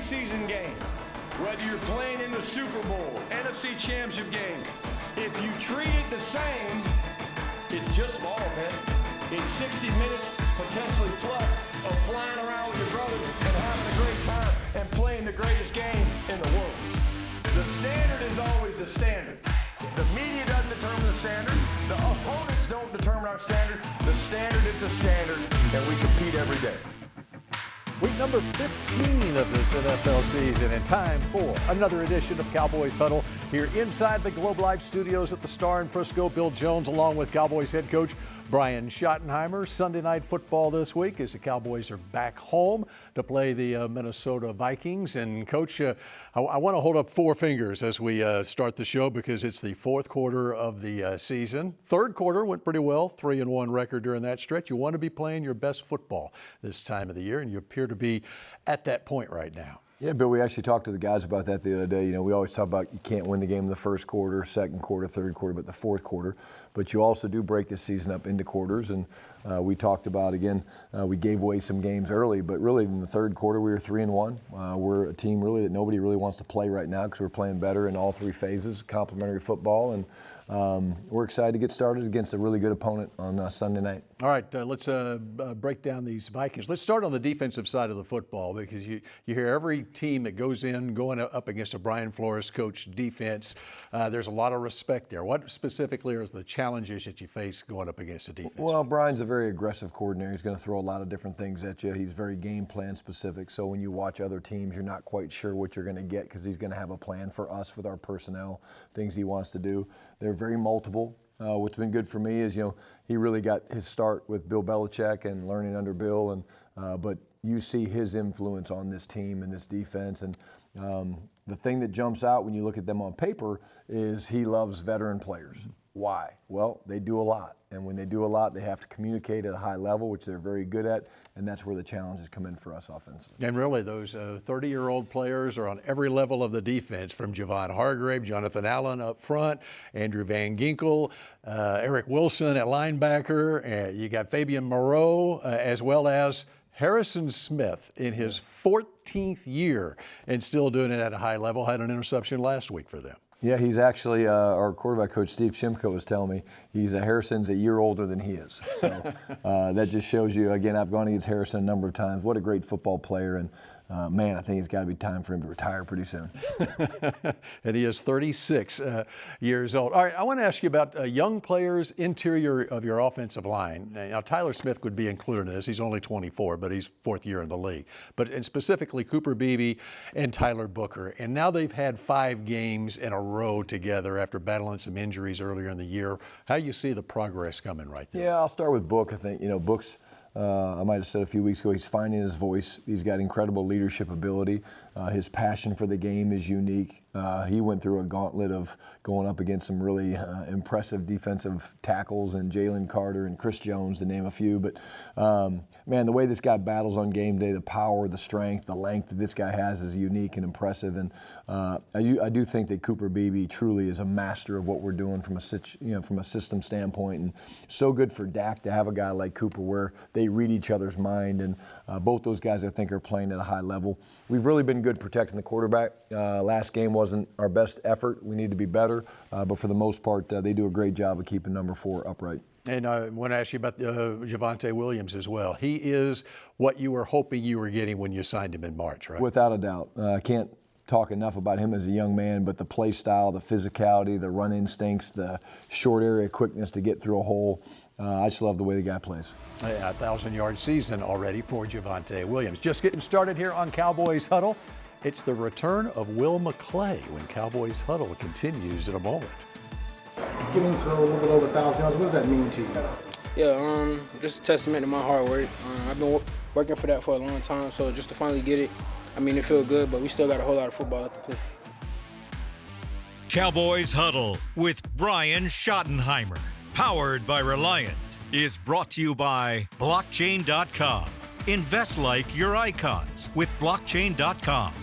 preseason game, whether you're playing in the Super Bowl, NFC Championship game, if you treat it the same, it's just ball, man. It's 60 minutes, potentially plus, of flying around with your brothers and having a great time and playing the greatest game in the world. The standard is always the standard. The media doesn't determine the standards. The opponents don't determine our standard. The standard is the standard, and we compete every day. Week number 15 of this NFL season, and time for another edition of Cowboys Huddle here inside the Globe Life studios at the Star in Frisco. Bill Jones along with Cowboys head coach Brian Schottenheimer. Sunday night football this week as the Cowboys are back home to play the Minnesota Vikings. And Coach, I want to hold up four fingers as we start the show because it's the fourth quarter of the season. Third quarter went pretty well, 3-1 record during that stretch. You want to be playing your best football this time of the year, and you appear to be at that point right now. Yeah, Bill, we actually talked to the guys about that the other day. You know, we always talk about you can't win the game in the first quarter, second quarter, third quarter, but the fourth quarter. But you also do break the season up into quarters. And we talked about, again, we gave away some games early, but really in the third quarter we were 3-1. We're a team really that nobody really wants to play right now because we're playing better in all three phases, complementary football. And we're excited to get started against a really good opponent on Sunday night. All right, let's break down these Vikings. Let's start on the defensive side of the football because you hear every team that goes in going up against a Brian Flores coach defense. There's a lot of respect there. What specifically are the challenges that you face going up against the defense? Well, Brian's a very aggressive coordinator. He's going to throw a lot of different things at you. He's very game plan specific. So when you watch other teams, you're not quite sure what you're going to get because he's going to have a plan for us with our personnel, things he wants to do. They're very multiple. What's been good for me is, you know, he really got his start with Bill Belichick and learning under Bill, and but you see his influence on this team and this defense. And the thing that jumps out when you look at them on paper is he loves veteran players. Why? Well, they do a lot. And when they do a lot, they have to communicate at a high level, which they're very good at, and that's where the challenges come in for us offensively. And really, those 30-year-old players are on every level of the defense, from Javon Hargrave, Jonathan Allen up front, Andrew Van Ginkel, Eric Wilson at linebacker. You got Fabian Moreau, as well as Harrison Smith in his 14th year and still doing it at a high level. Had an interception last week for them. Yeah, he's actually, our quarterback coach, Steve Shimko, was telling me Harrison's a year older than he is. So that just shows you, again, I've gone against Harrison a number of times. What a great football player. And man, I think it's got to be time for him to retire pretty soon. And he is 36 years old. All right, I want to ask you about young players, interior of your offensive line. Now, Tyler Smith would be included in this. He's only 24, but he's fourth year in the league. And specifically Cooper Beebe and Tyler Booker. And now they've had 5 games in a row together after battling some injuries earlier in the year. How do you see the progress coming right there? Yeah, I'll start with Book. I think, you know, Book's, I might have said a few weeks ago, he's finding his voice. He's got incredible leadership ability. His passion for the game is unique. He went through a gauntlet of going up against some really impressive defensive tackles and Jalen Carter and Chris Jones, to name a few. But, man, the way this guy battles on game day, the power, the strength, the length that this guy has is unique and impressive. And I do think that Cooper Beebe truly is a master of what we're doing from a system standpoint. And so good for Dak to have a guy like Cooper where they read each other's mind. And both those guys, I think, are playing at a high level. We've really been good protecting the quarterback. Last game wasn't our best effort. We need to be better. But for the most part, they do a great job of keeping number 4 upright. And I want to ask you about Javonte Williams as well. He is what you were hoping you were getting when you signed him in March, right? Without a doubt. I can't talk enough about him as a young man, but the play style, the physicality, the run instincts, the short area quickness to get through a hole. I just love the way the guy plays. A 1,000-yard season already for Javonte Williams. Just getting started here on Cowboys Huddle. It's the return of Will McClay when Cowboys Huddle continues in a moment. Getting to a little bit over 1,000 yards, what does that mean to you? Yeah, just a testament to my hard work. I've been working for that for a long time, so just to finally get it, I mean, it feels good, but we still got a whole lot of football left to play. Cowboys Huddle with Brian Schottenheimer, powered by Reliant, is brought to you by Blockchain.com. Invest like your icons with Blockchain.com.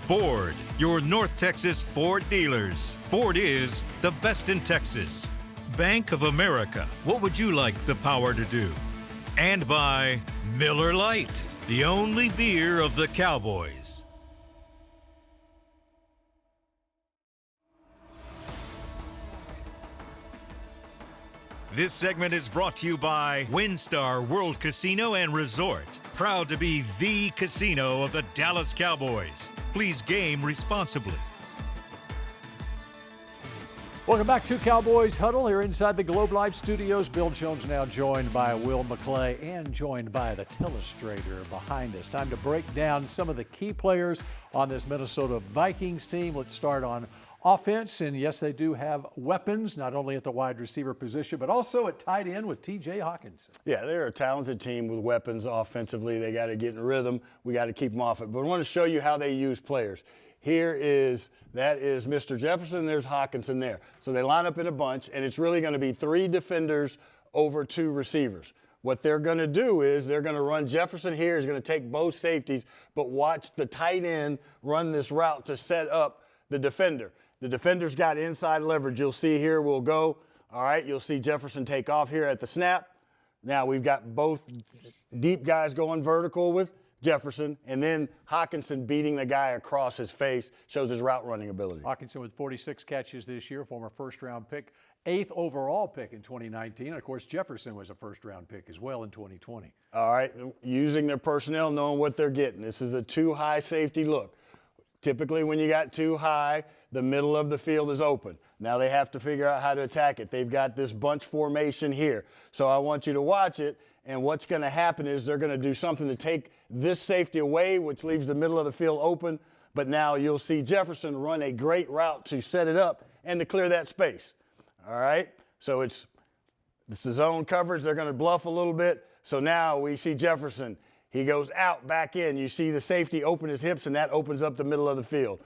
Ford, your North Texas Ford dealers. Ford is the best in Texas. Bank of America, what would you like the power to do? And by Miller Lite, the only beer of the Cowboys. This segment is brought to you by WinStar World Casino and Resort. Proud to be the casino of the Dallas Cowboys. Please game responsibly. Welcome back to Cowboys Huddle here inside the Globe Life Studios. Bill Jones now joined by Will McClay and joined by the telestrator behind us. Time to break down some of the key players on this Minnesota Vikings team. Let's start on offense, and yes, they do have weapons, not only at the wide receiver position, but also at tight end with T.J. Hockenson. Yeah, they're a talented team with weapons offensively. They got to get in rhythm. We got to keep them off it. But I want to show you how they use players. That is Mr. Jefferson, there's Hockenson there. So they line up in a bunch, and it's really going to be 3 defenders over 2 receivers. What they're going to do is they're going to run Jefferson here. He's going to take both safeties, but watch the tight end run this route to set up the defender. The defender's got inside leverage. You'll see here we'll go. All right, you'll see Jefferson take off here at the snap. Now we've got both deep guys going vertical with Jefferson, and then Hockenson beating the guy across his face, shows his route running ability. Hockenson with 46 catches this year, former first-round pick, 8th overall pick in 2019. And of course, Jefferson was a first-round pick as well in 2020. All right, using their personnel, knowing what they're getting. This is a 2-high safety look. Typically, when you got 2 high, the middle of the field is open. Now they have to figure out how to attack it. They've got this bunch formation here. So I want you to watch it, and what's going to happen is they're going to do something to take this safety away, which leaves the middle of the field open. But now you'll see Jefferson run a great route to set it up and to clear that space. All right? So it's the zone coverage. They're going to bluff a little bit. So now we see Jefferson. He goes out, back in. You see the safety open his hips, and that opens up the middle of the field.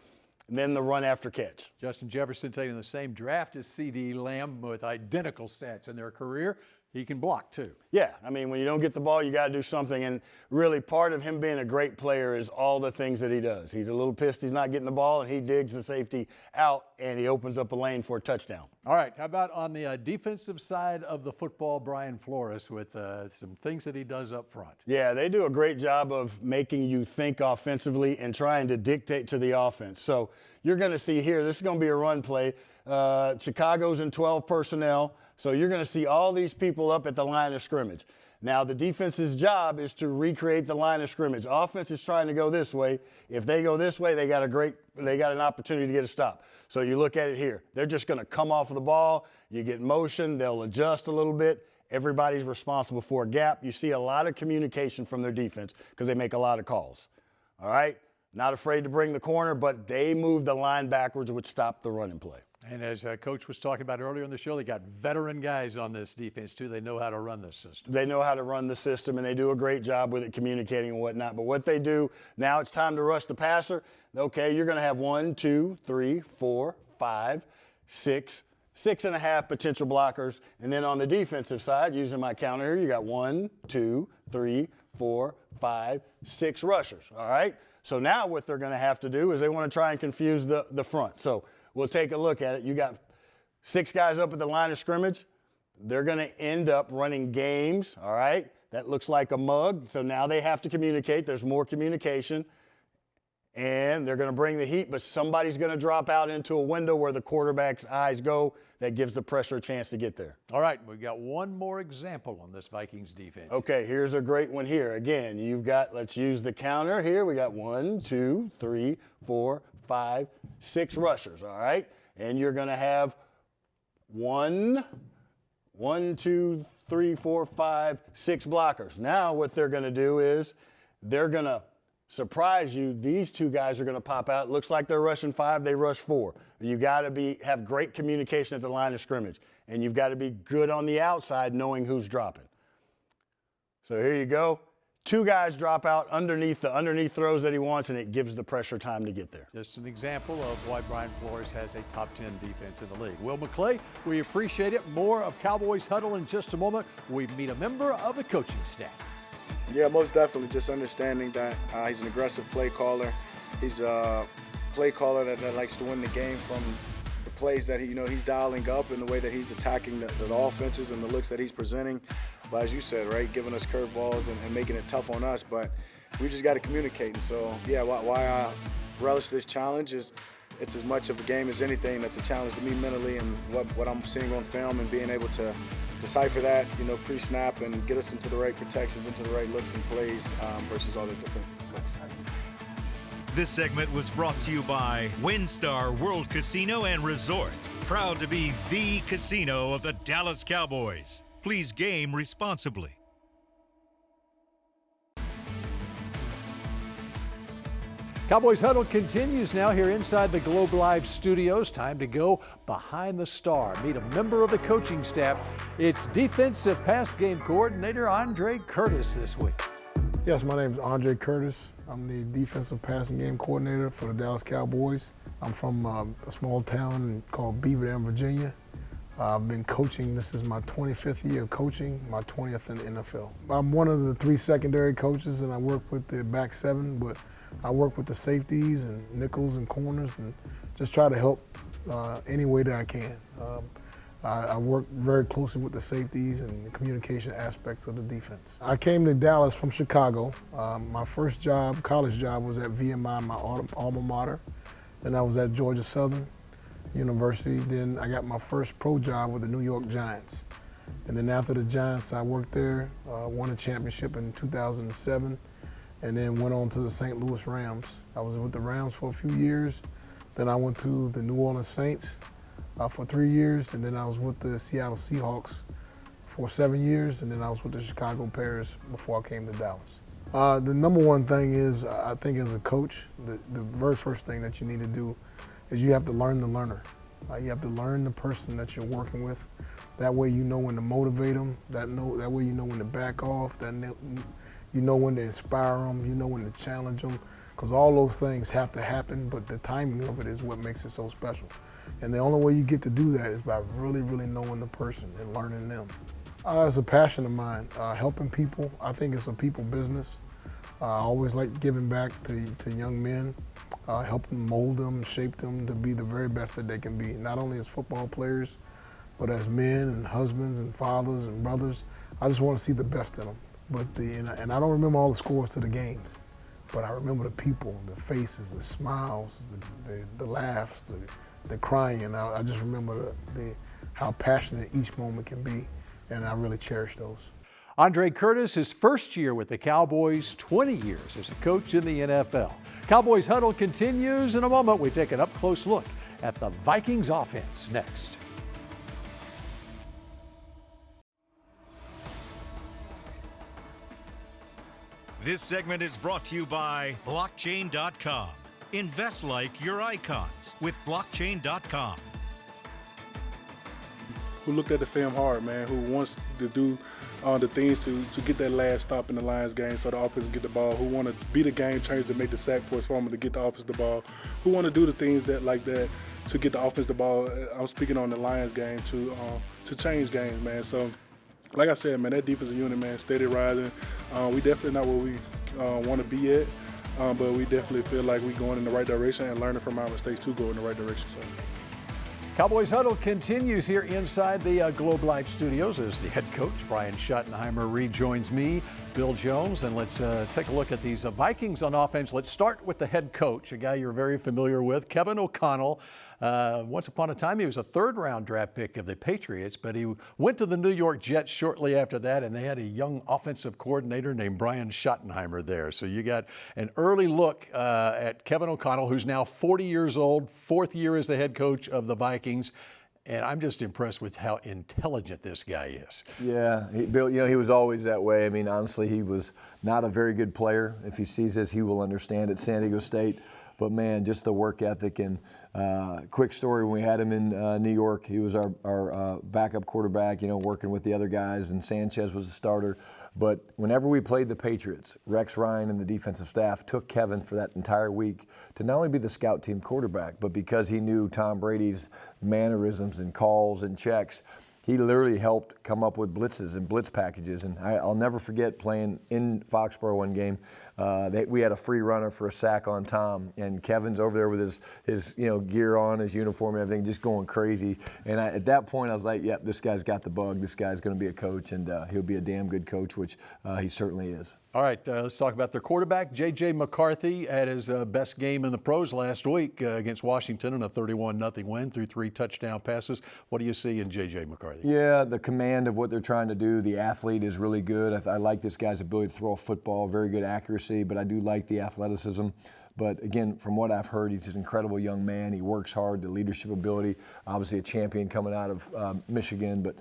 And then the run after catch. Justin Jefferson taking the same draft as C.D. Lamb with identical stats in their career. He can block, too. Yeah, I mean, when you don't get the ball, you got to do something. And really, part of him being a great player is all the things that he does. He's a little pissed he's not getting the ball, and he digs the safety out, and he opens up a lane for a touchdown. All right, how about on the defensive side of the football, Brian Flores, with some things that he does up front? Yeah, they do a great job of making you think offensively and trying to dictate to the offense. So you're going to see here, this is going to be a run play. Chicago's in 12 personnel. So you're going to see all these people up at the line of scrimmage. Now, the defense's job is to recreate the line of scrimmage. Offense is trying to go this way. If they go this way, they got an opportunity to get a stop. So you look at it here. They're just going to come off of the ball. You get motion. They'll adjust a little bit. Everybody's responsible for a gap. You see a lot of communication from their defense because they make a lot of calls. All right? Not afraid to bring the corner, but they move the line backwards, which stopped the running play. And as Coach was talking about earlier in the show, they got veteran guys on this defense, too. They know how to run this system. They know how to run the system, and they do a great job with it, communicating and whatnot. But what they do, now it's time to rush the passer. Okay, you're going to have 1, 2, 3, 4, 5, 6, 6.5 potential blockers. And then on the defensive side, using my counter here, you got 1, 2, 3, 4, 5, 6 rushers. All right? So now what they're going to have to do is they want to try and confuse the front. So we'll take a look at it. You got 6 guys up at the line of scrimmage. They're going to end up running games, all right? That looks like a mug. So now they have to communicate. There's more communication. And they're going to bring the heat, but somebody's going to drop out into a window where the quarterback's eyes go. That gives the pressure a chance to get there. All right, we've got one more example on this Vikings defense. Okay, here's a great one here. Again, you've got, let's use the counter here. We got 1, 2, 3, 4, 5, 6 rushers, all right? And you're going to have 1, 2, 3, 4, 5, 6 blockers. Now what they're going to do is they're going to surprise you. These 2 guys are going to pop out. It looks like they're rushing 5, they rush 4. You got to have great communication at the line of scrimmage, and you've got to be good on the outside knowing who's dropping. So here you go. 2 guys drop out underneath the underneath throws that he wants, and it gives the pressure time to get there. Just an example of why Brian Flores has a top 10 defense in the league. Will McClay, we appreciate it. More of Cowboys Huddle in just a moment. We meet a member of the coaching staff. Yeah, most definitely. Just understanding that he's an aggressive play caller. He's a play caller that likes to win the game from the plays that he's dialing up and the way that he's attacking the offenses and the looks that he's presenting. But as you said, right, giving us curveballs and making it tough on us. But we just got to communicate. And so, yeah, why I relish this challenge is it's as much of a game as anything that's a challenge to me mentally and what I'm seeing on film and being able to decipher that, pre-snap and get us into the right protections, into the right looks and plays versus all the different looks. This segment was brought to you by WinStar World Casino and Resort. Proud to be the casino of the Dallas Cowboys. Please game responsibly. Cowboys Huddle continues now here inside the Globe Live studios. Time to go behind the star. Meet a member of the coaching staff. It's defensive pass game coordinator Andre Curtis this week. Yes, my name is Andre Curtis. I'm the defensive passing game coordinator for the Dallas Cowboys. I'm from a small town called Beaver Dam, Virginia. I've been coaching, this is my 25th year of coaching, my 20th in the NFL. I'm one of the 3 secondary coaches, and I work with the back 7, but I work with the safeties and nickels and corners and just try to help any way that I can. I work very closely with the safeties and the communication aspects of the defense. I came to Dallas from Chicago. My first job, college job, was at VMI, my alma mater. Then I was at Georgia Southern University. Then I got my first pro job with the New York Giants. And then after the Giants, I worked there, won a championship in 2007, and then went on to the St. Louis Rams. I was with the Rams for a few years. Then I went to the New Orleans Saints for 3 years, and then I was with the Seattle Seahawks for 7 years, and then I was with the Chicago Bears before I came to Dallas. The number one thing is, I think as a coach, the very first thing that you need to do is you have to learn the learner. You have to learn the person that you're working with. That way you know when to motivate them, that way you know when to back off, you know when to inspire them, you know when to challenge them, because all those things have to happen, but the timing of it is what makes it so special. And the only way you get to do that is by really, really knowing the person and learning them. It's a passion of mine, helping people. I think it's a people business. I always like giving back to young men, helping mold them, shape them to be the very best that they can be, not only as football players, but as men and husbands and fathers and brothers. I just want to see the best in them. And I don't remember all the scores to the games, but I remember the people, the faces, the smiles, the laughs, the crying. I just remember how passionate each moment can be, and I really cherish those. Andre Curtis, his first year with the Cowboys, 20 years as a coach in the NFL. Cowboys Huddle continues in a moment. We take an up-close look at the Vikings offense next. This segment is brought to you by blockchain.com. Invest like your icons with blockchain.com. Who looked at the film hard, man, who wants to do the things to get that last stop in the Lions game so the offense can get the ball, who want to be the game changer to make the sack force for them to get the offense the ball, who want to do the things that to get the offense the ball. I'm speaking on the Lions game to change games, man. So, like I said, man, that defensive unit, man, steady rising. We definitely not where we want to be at, but we definitely feel like we're going in the right direction and learning from our mistakes to go in the right direction. So. Cowboys Huddle continues here inside the Globe Life studios as the head coach, Brian Schottenheimer, rejoins me, Bill Jones, and let's take a look at these Vikings on offense. Let's start with the head coach, a guy you're very familiar with, Kevin O'Connell. Once upon a time, he was a third-round draft pick of the Patriots, but he went to the New York Jets shortly after that, and they had a young offensive coordinator named Brian Schottenheimer there. So you got an early look at Kevin O'Connell, who's now 40 years old, 4th year as the head coach of the Vikings. And I'm just impressed with how intelligent this guy is. Yeah, Bill, he was always that way. I mean, honestly, he was not a very good player. If he sees this, he will understand at San Diego State. But, man, just the work ethic. And quick story, when we had him in New York, he was our backup quarterback, working with the other guys, and Sanchez was the starter. But whenever we played the Patriots, Rex Ryan and the defensive staff took Kevin for that entire week to not only be the scout team quarterback, but because he knew Tom Brady's mannerisms and calls and checks, he literally helped come up with blitzes and blitz packages. And I'll never forget playing in Foxborough one game. we had a free runner for a sack on Tom, and Kevin's over there with his gear on, his uniform and everything, just going crazy. And at that point, I was like, yep, this guy's got the bug. This guy's going to be a coach, and he'll be a damn good coach, which he certainly is. All right, let's talk about their quarterback. J.J. McCarthy had his best game in the pros last week against Washington in a 31-0 win through 3 touchdown passes. What do you see in J.J. McCarthy? Yeah, the command of what they're trying to do. The athlete is really good. I like this guy's ability to throw a football, very good accuracy, but I do like the athleticism. But again, from what I've heard, he's an incredible young man. He works hard, the leadership ability, obviously a champion coming out of Michigan. But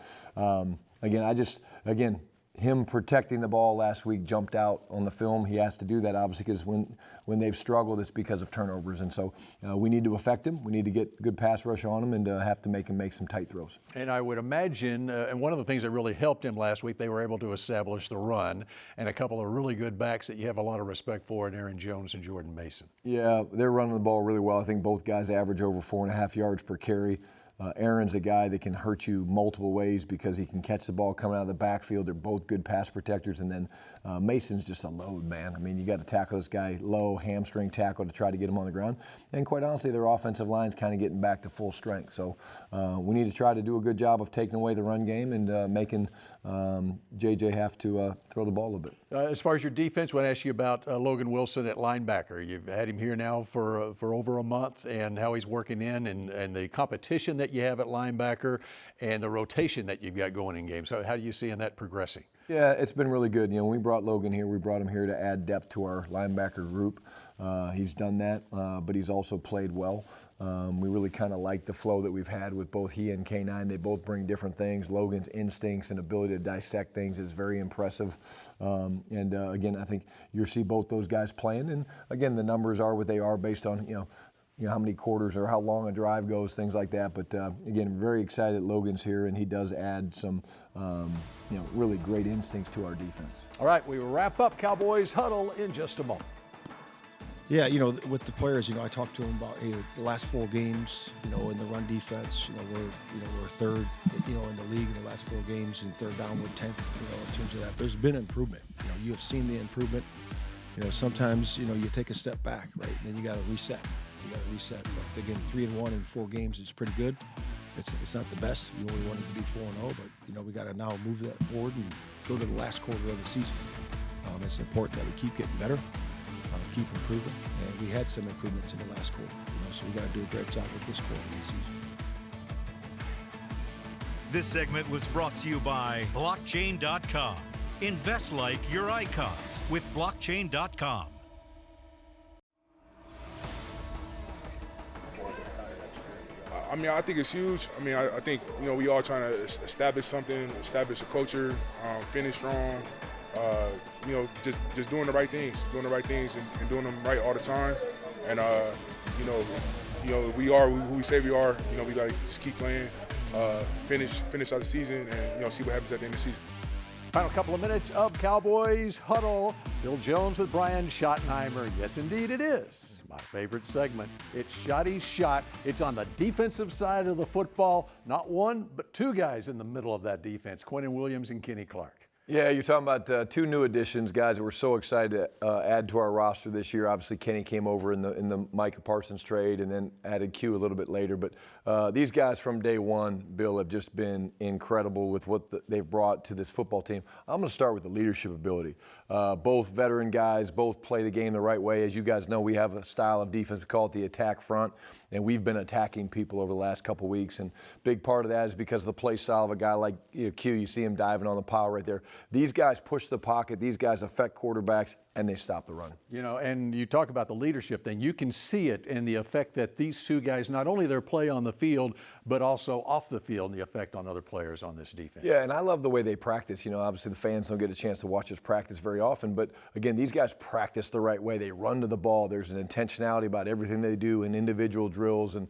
again, him protecting the ball last week jumped out on the film. He has to do that, obviously, because when they've struggled, it's because of turnovers. And so we need to affect him. We need to get good pass rush on him and have to make him make some tight throws. And I would imagine, and one of the things that really helped him last week, they were able to establish the run and a couple of really good backs that you have a lot of respect for in Aaron Jones and Jordan Mason. Yeah, they're running the ball really well. I think both guys average over 4.5 yards per carry. Aaron's a guy that can hurt you multiple ways because he can catch the ball coming out of the backfield. They're both good pass protectors. And then Mason's just a load, man. I mean, you got to tackle this guy low, hamstring tackle to try to get him on the ground. And quite honestly, their offensive line's kind of getting back to full strength. So we need to try to do a good job of taking away the run game and making JJ have to throw the ball a little bit. As far as your defense, I want to ask you about Logan Wilson at linebacker. You've had him here now for over a month, and how he's working in and the competition that you have at linebacker and the rotation that you've got going in games. So how do you see that progressing? Yeah, it's been really good. When we brought Logan here, we brought him here to add depth to our linebacker group. He's done that, but he's also played well. We really kind of like the flow that we've had with both he and K9. They both bring different things. Logan's instincts and ability to dissect things is very impressive. Again, I think you'll see both those guys playing. And again, the numbers are what they are based on, how many quarters or how long a drive goes, things like that. But again, very excited Logan's here, and he does add some, really great instincts to our defense. All right, we will wrap up Cowboys Huddle in just a moment. Yeah, with the players, I talked to them about the last 4 games, in the run defense, we're third, in the league in the last 4 games, and third down we're 10th, in terms of that. There's been improvement. You have seen the improvement. Sometimes, you take a step back, right? Then you got to reset. But again, 3-1 in 4 games is pretty good. It's not the best. We only wanted to be 4-0, but we got to now move that forward and go to the last quarter of the season. It's important that we keep getting better. Keep improving, and we had some improvements in the last quarter, so we got to do a great job with this quarter of the season. This segment was brought to you by blockchain.com. Invest like your icons with blockchain.com. I think it's huge. I think, we all trying to establish something, establish a culture, finish strong. Just doing the right things, and doing them right all the time. And we are who we say we are. We got to just keep playing, finish out the season, and see what happens at the end of the season. Final couple of minutes of Cowboys Huddle. Bill Jones with Brian Schottenheimer. Yes, indeed it is. My favorite segment. It's Shotty's Shot. It's on the defensive side of the football. Not one, but 2 guys in the middle of that defense, Quinnen Williams and Kenny Clark. Yeah, you're talking about 2 new additions, guys that we're so excited to add to our roster this year. Obviously, Kenny came over in the Micah Parsons trade and then added Q a little bit later. But these guys from day one, Bill, have just been incredible with what they've brought to this football team. I'm going to start with the leadership ability. Both veteran guys, both play the game the right way. As you guys know, we have a style of defense, we call it the attack front, and we've been attacking people over the last couple weeks. And big part of that is because of the play style of a guy like Q. You see him diving on the power right there. These guys push the pocket. These guys affect quarterbacks, and they stop the run. And you talk about the leadership thing. You can see it in the effect that these 2 guys, not only their play on the field, but also off the field, and the effect on other players on this defense. Yeah, and I love the way they practice. Obviously the fans don't get a chance to watch us practice very often, but again, these guys practice the right way. They run to the ball. There's an intentionality about everything they do in individual drills, and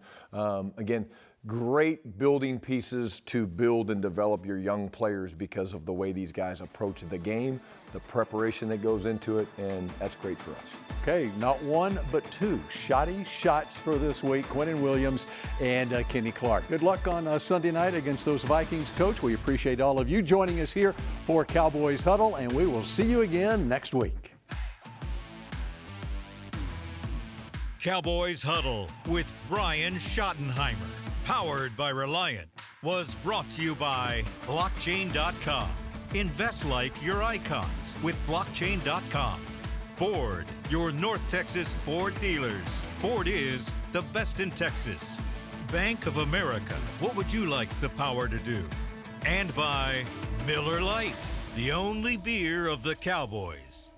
again, great building pieces to build and develop your young players because of the way these guys approach the game, the preparation that goes into it, and that's great for us. Okay, not 1, but 2 Shotty shots for this week, Quinnen Williams and Kenny Clark. Good luck on Sunday night against those Vikings, Coach. We appreciate all of you joining us here for Cowboys Huddle, and we will see you again next week. Cowboys Huddle with Brian Schottenheimer, powered by Reliant, was brought to you by Blockchain.com. Invest like your icons with Blockchain.com. Ford, your North Texas Ford dealers. Ford is the best in Texas. Bank of America, what would you like the power to do? And by Miller Lite, the only beer of the Cowboys.